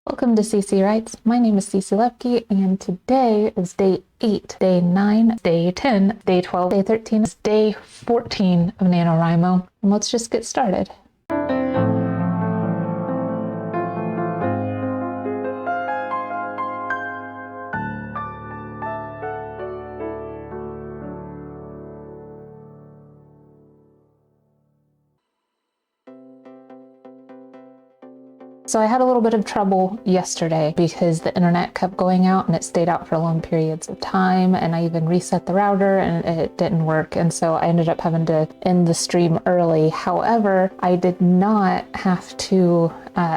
Welcome to CC Writes. My name is Cece Lepke, and today is day 8, day 9, day 10, day 12, day 13, is day 14 of Nanowrimo. And let's just get started. So I had a little bit of trouble yesterday because the internet kept going out and it stayed out for long periods of time, and I even reset the router and it didn't work, and so I ended up having to end the stream early. However, I did not have to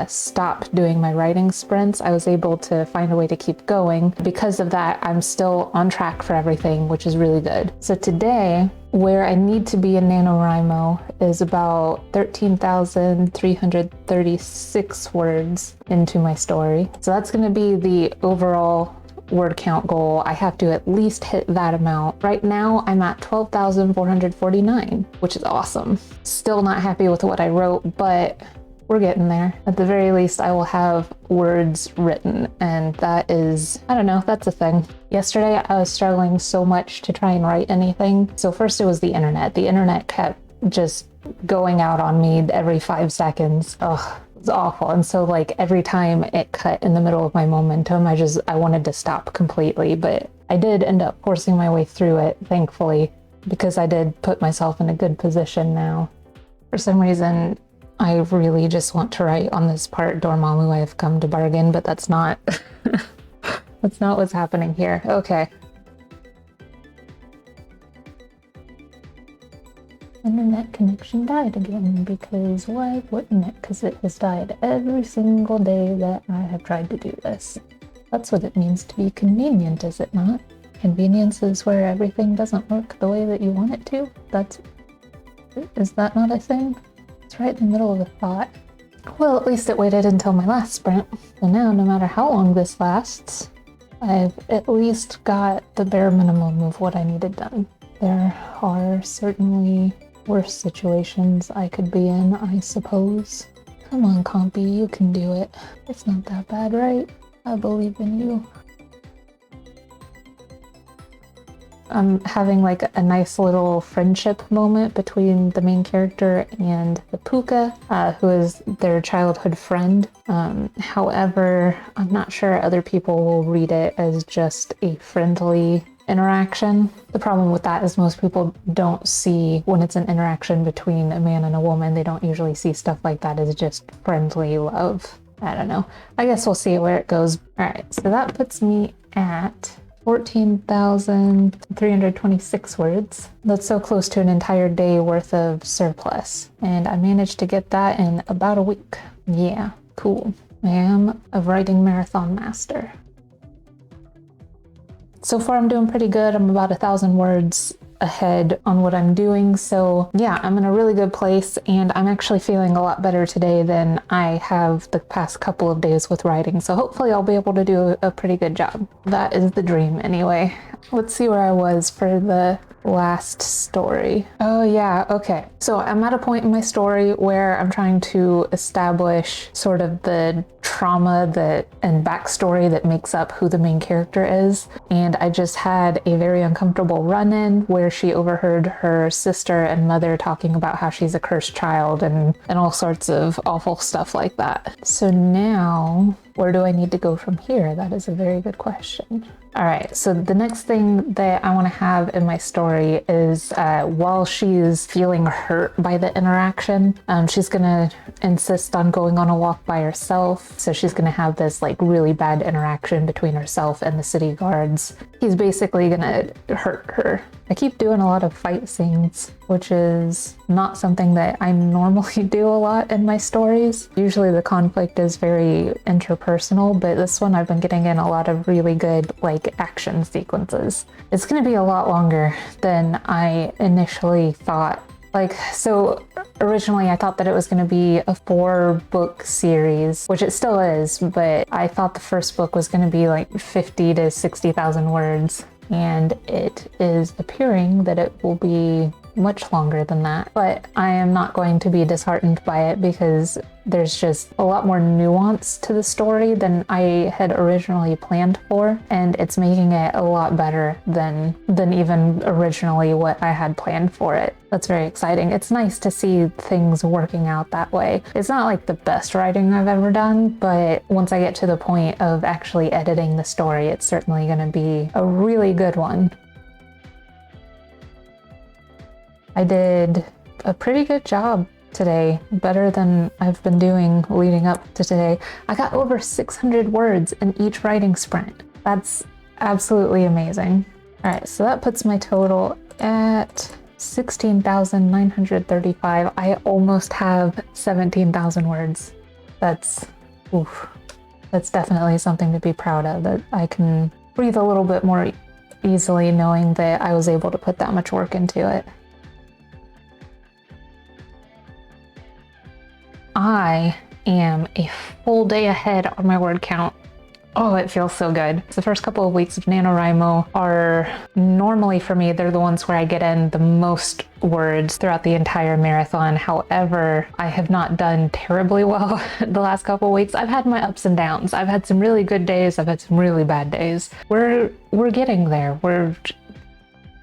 stop doing my writing sprints. I was able to find a way to keep going. Because of that, I'm still on track for everything, which is really good. So today, where I need to be in NaNoWriMo is about 13,336 words into my story. So that's going to be the overall word count goal. I have to at least hit that amount. Right now, I'm at 12,449, which is awesome. Still not happy with what I wrote, but we're getting there. At the very least, I will have words written, and that is, I don't know, that's a thing. Yesterday, I was struggling so much to try and write anything. So first it was the internet. The internet kept just going out on me every 5 seconds. Ugh, it was awful. And so like every time it cut in the middle of my momentum, I wanted to stop completely. But I did end up forcing my way through it, thankfully, because I did put myself in a good position now. For some reason, I really just want to write on this part, Dormammu, I have come to bargain, but that's not, that's not what's happening here. Okay. Internet connection died again, because why wouldn't it? Because it has died every single day that I have tried to do this. That's what it means to be convenient, is it not? Convenience is where everything doesn't work the way that you want it to. Is that not a thing? It's right in the middle of a thought. Well, at least it waited until my last sprint. So now, no matter how long this lasts, I've at least got the bare minimum of what I needed done. There are certainly worse situations I could be in, I suppose. Come on, Compy, you can do it. It's not that bad, right? I believe in you. I'm having like a nice little friendship moment between the main character and the Puka, who is their childhood friend. However, I'm not sure other people will read it as just a friendly interaction. The problem with that is most people don't see when it's an interaction between a man and a woman. They don't usually see stuff like that as just friendly love. I don't know. I guess we'll see where it goes. All right, so that puts me at 14,326 words. That's so close to an entire day worth of surplus. And I managed to get that in about a week. Yeah, cool. I am a writing marathon master. So far I'm doing pretty good. I'm about 1,000 words ahead on what I'm doing. So yeah, I'm in a really good place, and I'm actually feeling a lot better today than I have the past couple of days with writing. So hopefully I'll be able to do a pretty good job. That is the dream anyway. Let's see where I was for the last story. Oh yeah, okay. So I'm at a point in my story where I'm trying to establish sort of the trauma and backstory that makes up who the main character is. And I just had a very uncomfortable run-in where she overheard her sister and mother talking about how she's a cursed child and all sorts of awful stuff like that. So now, where do I need to go from here? That is a very good question. All right, so the next thing that I want to have in my story is while she's feeling hurt by the interaction, she's gonna insist on going on a walk by herself. So she's gonna have this like really bad interaction between herself and the city guards. He's basically gonna hurt her. I keep doing a lot of fight scenes, which is not something that I normally do a lot in my stories. Usually the conflict is very interpersonal, but this one I've been getting in a lot of really good like action sequences. It's gonna be a lot longer than I initially thought. Like, so originally I thought that it was going to be a 4-book series, which it still is, but I thought the first book was going to be like 50 to 60,000 words. And it is appearing that it will be much longer than that, but I am not going to be disheartened by it because there's just a lot more nuance to the story than I had originally planned for, and it's making it a lot better than even originally what I had planned for it. That's very exciting. It's nice to see things working out that way. It's not like the best writing I've ever done, but once I get to the point of actually editing the story, it's certainly going to be a really good one. I did a pretty good job today, better than I've been doing leading up to today. I got over 600 words in each writing sprint. That's absolutely amazing. All right, so that puts my total at 16,935. I almost have 17,000 words. That's definitely something to be proud of, that I can breathe a little bit more easily knowing that I was able to put that much work into it. I am a full day ahead on my word count. Oh, it feels so good. The first couple of weeks of Nanowrimo are normally, for me, they're the ones where I get in the most words throughout the entire marathon. However, I have not done terribly well the last couple of weeks. I've had my ups and downs. I've had some really good days. I've had some really bad days. We're getting there. We're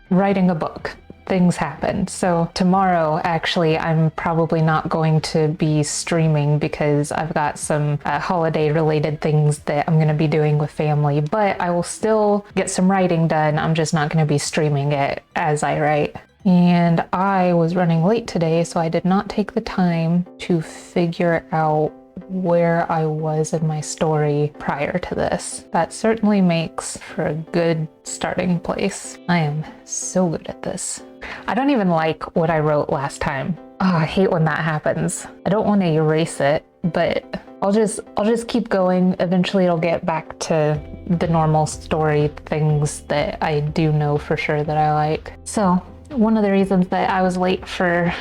writing a book. Things happen. So tomorrow, actually, I'm probably not going to be streaming because I've got some holiday related things that I'm going to be doing with family, but I will still get some writing done. I'm just not going to be streaming it as I write. And I was running late today, so I did not take the time to figure out where I was in my story prior to this. That certainly makes for a good starting place. I am so good at this. I don't even like what I wrote last time. Oh, I hate when that happens. I don't want to erase it, but I'll just keep going. Eventually it'll get back to the normal story things that I do know for sure that I like. So one of the reasons that I was late for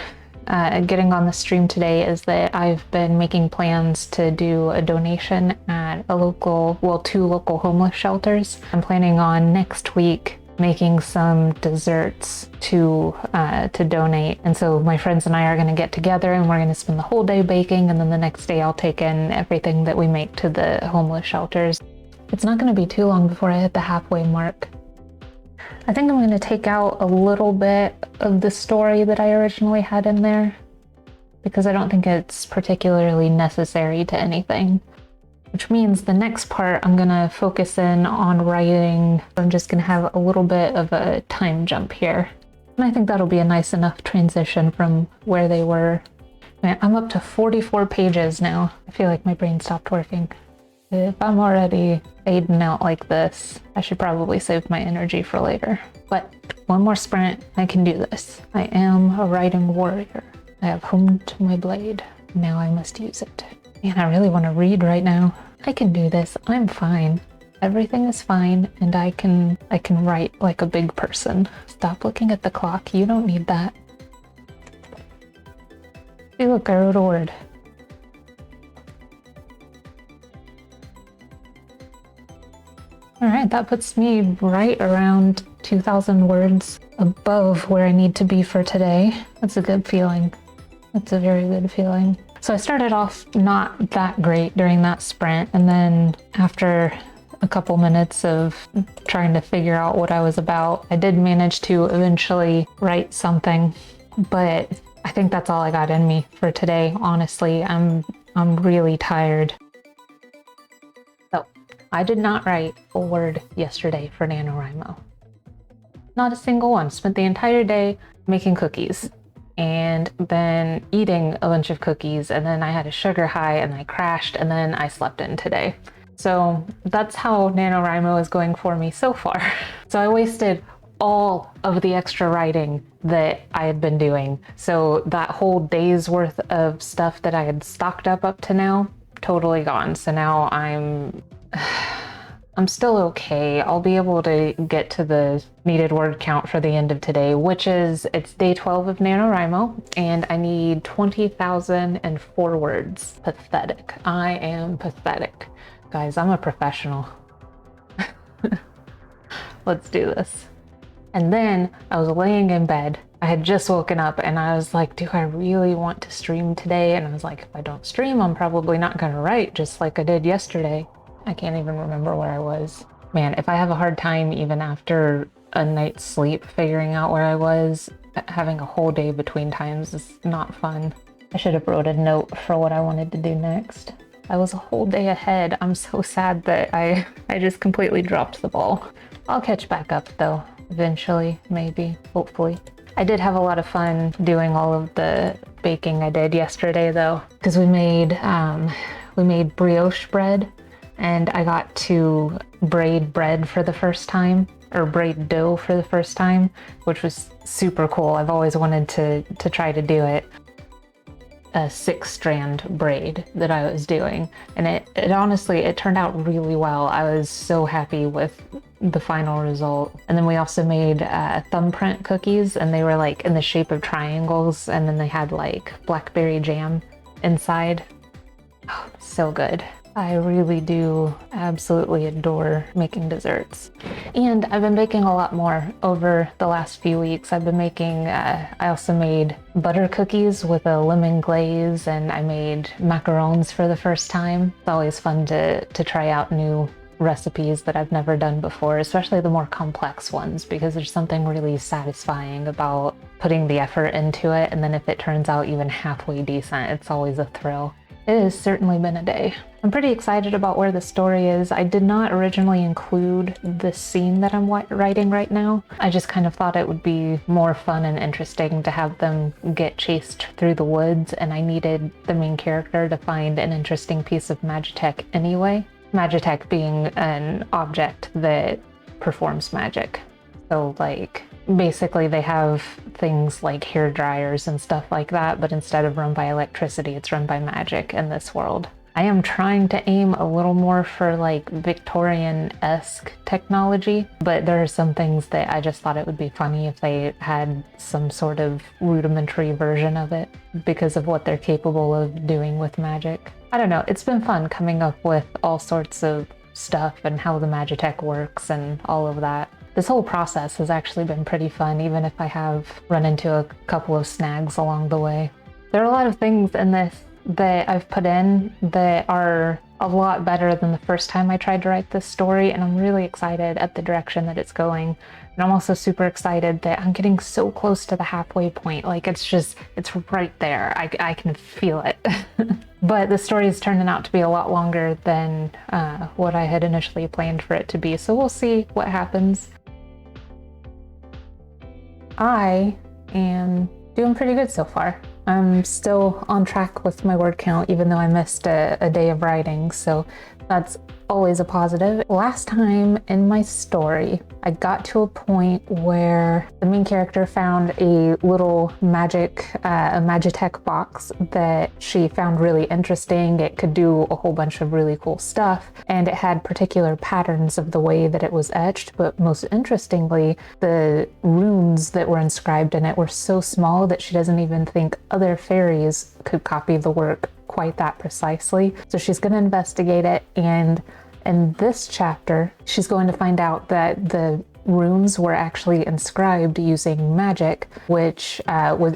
getting on the stream today is that I've been making plans to do a donation at two local homeless shelters. I'm planning on next week making some desserts to donate. And so my friends and I are going to get together and we're going to spend the whole day baking, and then the next day I'll take in everything that we make to the homeless shelters. It's not going to be too long before I hit the halfway mark. I think I'm going to take out a little bit of the story that I originally had in there because I don't think it's particularly necessary to anything. Which means the next part I'm going to focus in on writing. I'm just going to have a little bit of a time jump here. And I think that'll be a nice enough transition from where they were. Man, I'm up to 44 pages now. I feel like my brain stopped working. If I'm already fading out like this, I should probably save my energy for later. But one more sprint, I can do this. I am a writing warrior. I have honed my blade. Now I must use it. Man, I really want to read right now. I can do this. I'm fine. Everything is fine, and I can write like a big person. Stop looking at the clock. You don't need that. See, look, I wrote a word. All right, that puts me right around 2,000 words above where I need to be for today. That's a good feeling. That's a very good feeling. So I started off not that great during that sprint, and then after a couple minutes of trying to figure out what I was about, I did manage to eventually write something, but I think that's all I got in me for today. Honestly, I'm really tired. So I did not write a word yesterday for Nanowrimo. Not a single one. Spent the entire day making cookies and then eating a bunch of cookies, and then I had a sugar high and I crashed, and then I slept in today. So that's how Nanowrimo is going for me so far. So I wasted all of the extra writing that I had been doing. So that whole day's worth of stuff that I had stocked up to now, totally gone. So now I'm still okay. I'll be able to get to the needed word count for the end of today, which is, it's day 12 of Nanowrimo, and I need 20,004 words. Pathetic. I am pathetic. Guys, I'm a professional. Let's do this. And then I was laying in bed. I had just woken up and I was like, do I really want to stream today? And I was like, if I don't stream, I'm probably not gonna write, just like I did yesterday. I can't even remember where I was. Man, if I have a hard time even after a night's sleep figuring out where I was, having a whole day between times is not fun. I should have wrote a note for what I wanted to do next. I was a whole day ahead. I'm so sad that I just completely dropped the ball. I'll catch back up though, eventually, maybe, hopefully. I did have a lot of fun doing all of the baking I did yesterday though, because we made brioche bread, and I got to braid bread for the first time, or braid dough for the first time, which was super cool. I've always wanted to try to do it. A 6-strand braid that I was doing, and it honestly, it turned out really well. I was so happy with the final result. And then we also made thumbprint cookies, and they were like in the shape of triangles, and then they had like blackberry jam inside. Oh, so good. I really do absolutely adore making desserts. And I've been baking a lot more over the last few weeks. I've been making, I also made butter cookies with a lemon glaze, and I made macarons for the first time. It's always fun to try out new recipes that I've never done before, especially the more complex ones, because there's something really satisfying about putting the effort into it, and then if it turns out even halfway decent, it's always a thrill. It has certainly been a day. I'm pretty excited about where the story is. I did not originally include the scene that I'm writing right now. I just kind of thought it would be more fun and interesting to have them get chased through the woods, and I needed the main character to find an interesting piece of magitech anyway. Magitech being an object that performs magic. So like, basically they have things like hair dryers and stuff like that, but instead of run by electricity, it's run by magic in this world. I am trying to aim a little more for like Victorian-esque technology, but there are some things that I just thought it would be funny if they had some sort of rudimentary version of it because of what they're capable of doing with magic. I don't know, it's been fun coming up with all sorts of stuff and how the magitech works and all of that. This whole process has actually been pretty fun, even if I have run into a couple of snags along the way. There are a lot of things in this that I've put in that are a lot better than the first time I tried to write this story, and I'm really excited at the direction that it's going. And I'm also super excited that I'm getting so close to the halfway point. Like, it's right there. I can feel it. But the story is turning out to be a lot longer than what I had initially planned for it to be, so we'll see what happens. I am doing pretty good so far. I'm still on track with my word count, even though I missed a day of writing, so that's always a positive. Last time in my story, I got to a point where the main character found a little a magitech box that she found really interesting. It could do a whole bunch of really cool stuff, and it had particular patterns of the way that it was etched, but most interestingly, the runes that were inscribed in it were so small that she doesn't even think other fairies could copy the work quite that precisely. So she's going to investigate it, and in this chapter, she's going to find out that the runes were actually inscribed using magic, which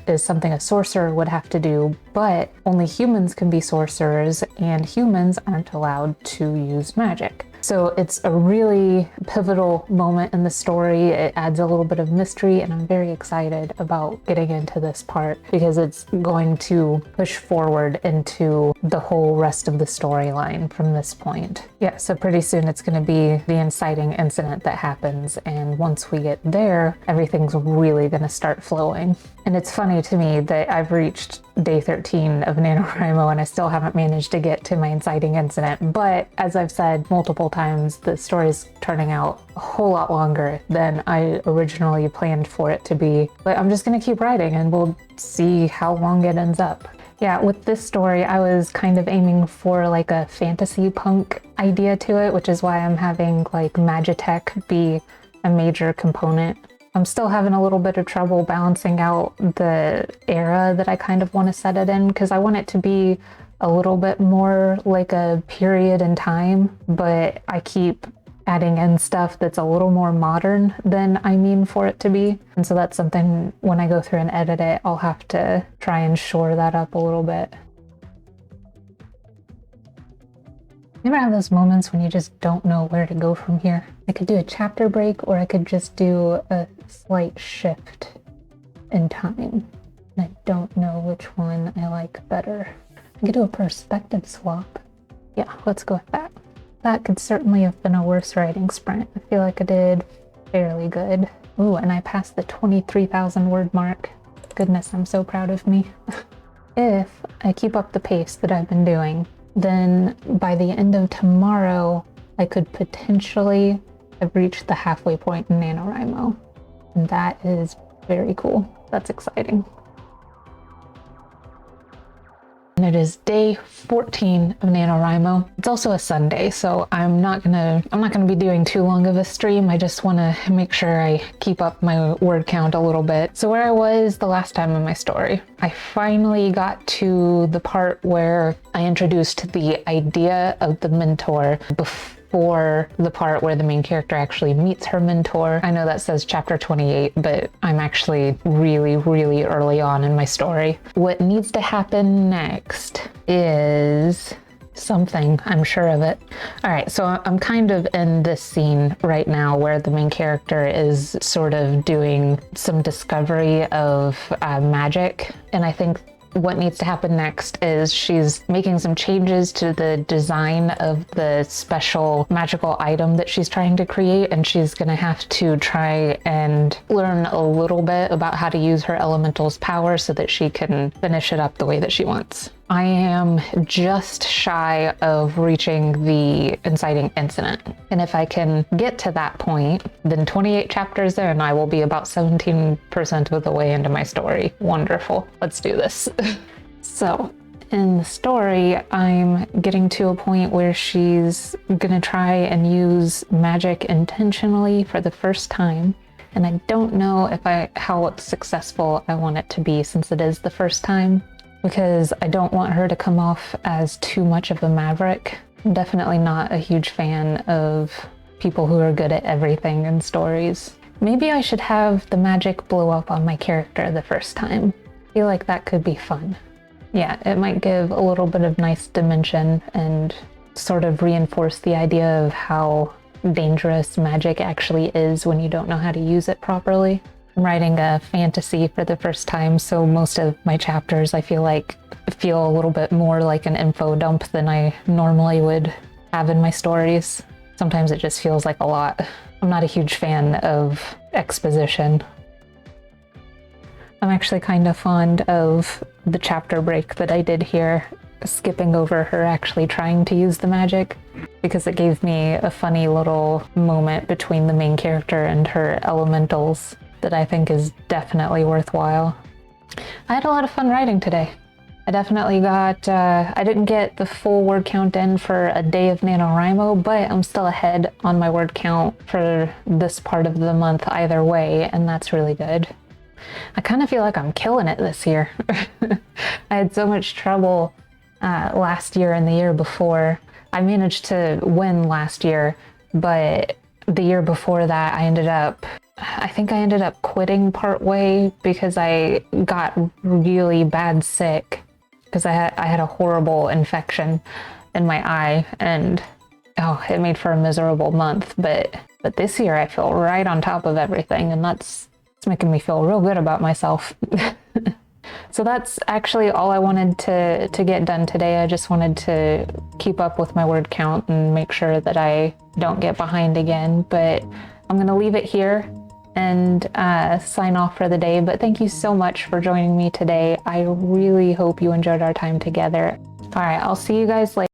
is something a sorcerer would have to do, but only humans can be sorcerers, and humans aren't allowed to use magic. So it's a really pivotal moment in the story. It adds a little bit of mystery, and I'm very excited about getting into this part because it's going to push forward into the whole rest of the storyline from this point. Yeah, so pretty soon it's going to be the inciting incident that happens, and once we get there, everything's really going to start flowing. And it's funny to me that I've reached day 13 of Nanowrimo and I still haven't managed to get to my inciting incident. But as I've said multiple times, the story's turning out a whole lot longer than I originally planned for it to be. But I'm just going to keep writing and we'll see how long it ends up. Yeah, with this story, I was kind of aiming for like a fantasy punk idea to it, which is why I'm having like magitech be a major component. I'm still having a little bit of trouble balancing out the era that I kind of want to set it in, because I want it to be a little bit more like a period in time, but I keep adding in stuff that's a little more modern than I mean for it to be. And so that's something when I go through and edit it, I'll have to try and shore that up a little bit. You ever have those moments when you just don't know where to go from here? I could do a chapter break, or I could just do a slight shift in time. And I don't know which one I like better. I could do a perspective swap. Yeah, let's go with that. That could certainly have been a worse writing sprint. I feel like I did fairly good. Ooh, and I passed the 23,000 word mark. Goodness, I'm so proud of me. If I keep up the pace that I've been doing, then by the end of tomorrow, I could potentially have reached the halfway point in Nanowrimo. And that is very cool. That's exciting. And it is day 14 of Nanowrimo. It's also a Sunday, so I'm not gonna be doing too long of a stream. I just wanna make sure I keep up my word count a little bit. So where I was the last time in my story, I finally got to the part where I introduced the idea of the mentor before the part where the main character actually meets her mentor. I know that says chapter 28, but I'm actually really, really early on in my story. What needs to happen next is something, I'm sure of it. All right, so I'm kind of in this scene right now where the main character is sort of doing some discovery of magic, and I think what needs to happen next is she's making some changes to the design of the special magical item that she's trying to create, and she's gonna have to try and learn a little bit about how to use her elemental's power so that she can finish it up the way that she wants. I am just shy of reaching the inciting incident. And if I can get to that point, then 28 chapters in, I will be about 17% of the way into my story. Wonderful. Let's do this. So in the story, I'm getting to a point where she's gonna try and use magic intentionally for the first time. And I don't know how successful I want it to be, since it is the first time, because I don't want her to come off as too much of a maverick. I'm definitely not a huge fan of people who are good at everything in stories. Maybe I should have the magic blow up on my character the first time. I feel like that could be fun. Yeah, it might give a little bit of nice dimension and sort of reinforce the idea of how dangerous magic actually is when you don't know how to use it properly. I'm writing a fantasy for the first time, so most of my chapters I feel a little bit more like an info dump than I normally would have in my stories. Sometimes it just feels like a lot. I'm not a huge fan of exposition. I'm actually kind of fond of the chapter break that I did here, skipping over her actually trying to use the magic, because it gave me a funny little moment between the main character and her elementals that I think is definitely worthwhile. I had a lot of fun writing today. I definitely got, I didn't get the full word count in for a day of NaNoWriMo, but I'm still ahead on my word count for this part of the month either way, and that's really good. I kind of feel like I'm killing it this year. I had so much trouble last year and the year before. I managed to win last year, but the year before that I think I ended up quitting partway because I got really bad sick because I had a horrible infection in my eye, and it made for a miserable month. But this year I feel right on top of everything, and it's making me feel real good about myself. So that's actually all I wanted to get done today. I just wanted to keep up with my word count and make sure that I don't get behind again. But I'm gonna leave it here and sign off for the day. But thank you so much for joining me today. I really hope you enjoyed our time together. All right, I'll see you guys later.